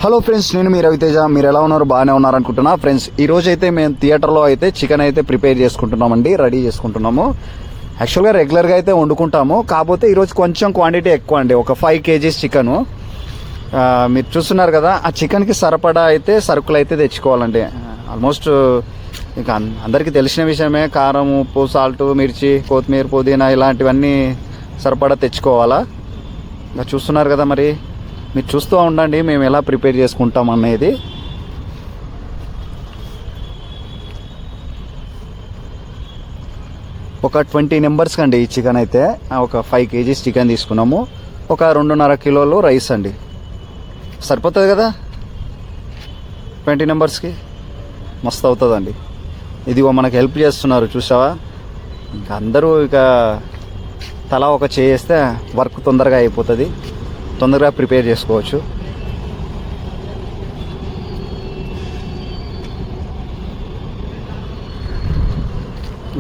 Hello friends, నేను మీ రవితేజ. మీరు ఎలా ఉన్నారు? బాగానే ఉన్నారు అనుకుంటున్నా. ఫ్రెండ్స్, ఈ రోజు అయితే మేము థియేటర్లో అయితే చికెన్ అయితే ప్రిపేర్ చేసుకుంటున్నామండి, రెడీ చేసుకుంటున్నాము. యాక్చువల్గా రెగ్యులర్గా అయితే వండుకుంటాము, కాకపోతే ఈరోజు కొంచెం క్వాంటిటీ ఎక్కువ అండి, ఒక 5 kgs చికెను. మీరు చూస్తున్నారు కదా, ఆ చికెన్కి సరిపడా అయితే సరుకులు అయితే తెచ్చుకోవాలండి. ఆల్మోస్ట్ ఇక అందరికీ తెలిసిన విషయమే, కారం, ఉప్పు, సాల్ట్, మిర్చి, కొత్తిమీర, పుదీనా ఇలాంటివన్నీ సరిపడా తెచ్చుకోవాలా. ఇంకా చూస్తున్నారు కదా, మరి మీరు చూస్తూ ఉండండి మేము ఎలా ప్రిపేర్ చేసుకుంటాం అనేది. ఒక 20 మెంబర్స్కి అండి ఈ చికెన్ అయితే. ఒక 5 kgs చికెన్ తీసుకున్నాము. ఒక 2.5 కిలోలు రైస్ అండి, సరిపోతుంది కదా 20 మెంబర్స్కి. మస్తు అవుతుందండి. ఇదిగో మనకు హెల్ప్ చేస్తున్నారు చూసావా. ఇంకా అందరూ ఇక తలా ఒక చేస్తే వర్క్ తొందరగా అయిపోతుంది, తొందరగా ప్రిపేర్ చేసుకోవచ్చు.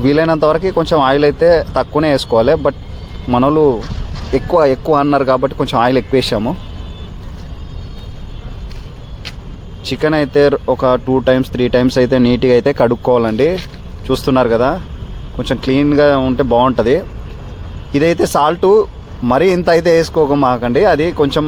వీలైనంత వరకు కొంచెం ఆయిల్ అయితే తక్కువనే వేసుకోవాలి, బట్ మనోళ్ళు ఎక్కువ అన్నారు కాబట్టి కొంచెం ఆయిల్ ఎక్కువ వేసాము. చికెన్ అయితే ఒక 2 times 3 times అయితే నీట్గా అయితే కడుక్కోవాలండి. చూస్తున్నారు కదా, కొంచెం క్లీన్గా ఉంటే బాగుంటుంది. ఇదైతే సాల్టు మరీ ఇంత అయితే వేసుకోమాకండి, అది కొంచెం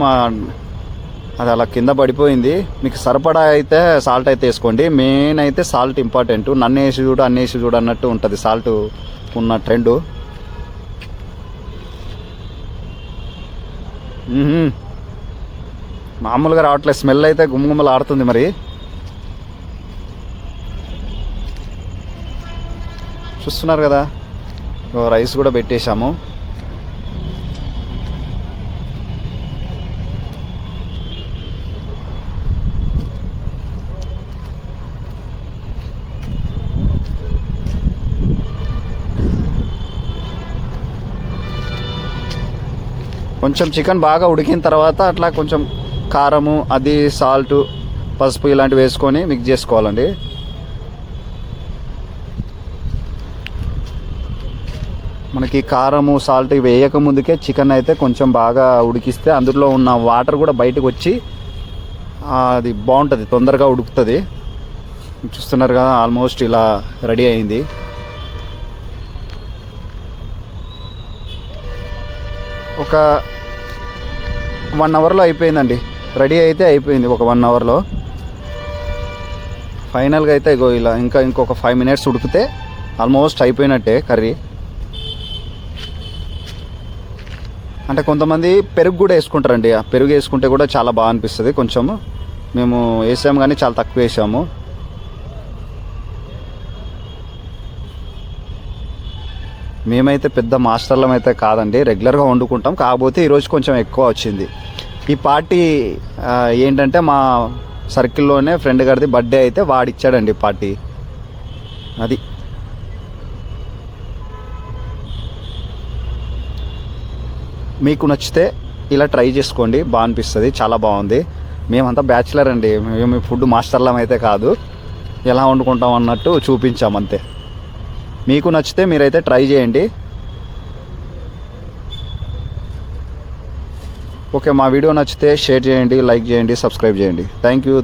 అది అలా కింద పడిపోయింది. మీకు సరిపడా అయితే సాల్ట్ అయితే వేసుకోండి. మెయిన్ అయితే సాల్ట్ ఇంపార్టెంట్. నన్ను వేసి చూడు అన్నీ వేసి చూడు అన్నట్టు ఉంటుంది సాల్ట్ ఉన్న ట్రెండ్. మామూలుగా రావట్లేదు, స్మెల్ అయితే గుమ్మగుమ్మలు ఆడుతుంది. మరి చూస్తున్నారు కదా, రైస్ కూడా పెట్టేశాము. కొంచెం చికెన్ బాగా ఉడికిన తర్వాత అట్లా కొంచెం కారము, అది సాల్ట్, పసుపు ఇలాంటివి వేసుకొని మిక్స్ చేసుకోవాలండి. మనకి కారము, సాల్ట్ ఇవి వేయక ముందుకే చికెన్ అయితే కొంచెం బాగా ఉడికిస్తే అందులో ఉన్న వాటర్ కూడా బయటకు వచ్చి అది బాగుంటుంది, తొందరగా ఉడుకుతుంది. చూస్తున్నారు కదా, ఆల్మోస్ట్ ఇలా రెడీ అయింది. ఒక 1 అవర్లో అయిపోయిందండి, రెడీ అయితే అయిపోయింది ఒక 1 అవర్లో. ఫైనల్గా అయితే ఇగో ఇలా ఇంకొక 5 minutes ఉడికితే ఆల్మోస్ట్ అయిపోయినట్టే కర్రీ. అంటే కొంతమంది పెరుగు కూడా వేసుకుంటారండి, ఆ పెరుగు వేసుకుంటే కూడా చాలా బాగా అనిపిస్తుంది. కొంచెము మేము వేసాము కానీ చాలా తక్కువ వేసాము. మేమైతే పెద్ద మాస్టర్లం అయితే కాదండి, రెగ్యులర్గా వండుకుంటాం. కాకపోతే ఈరోజు కొంచెం ఎక్కువ వచ్చింది. ఈ పార్టీ ఏంటంటే మా సర్కిల్లోనే ఫ్రెండ్ గారిది బర్త్డే అయితే వాడిచ్చాడండి పార్టీ. అది మీకు నచ్చితే ఇలా ట్రై చేసుకోండి, బాగా అనిపిస్తుంది, చాలా బాగుంది. మేమంతా బ్యాచిలర్ అండి, మేము ఫుడ్ మాస్టర్లం అయితే కాదు, ఎలా వండుకుంటాం అన్నట్టు చూపించామంతే. మీకు నచ్చితే మీరైతే ట్రై చేయండి. ఓకే, మా వీడియో నచ్చితే షేర్ చేయండి, లైక్ చేయండి, సబ్స్క్రైబ్ చేయండి. Thank you.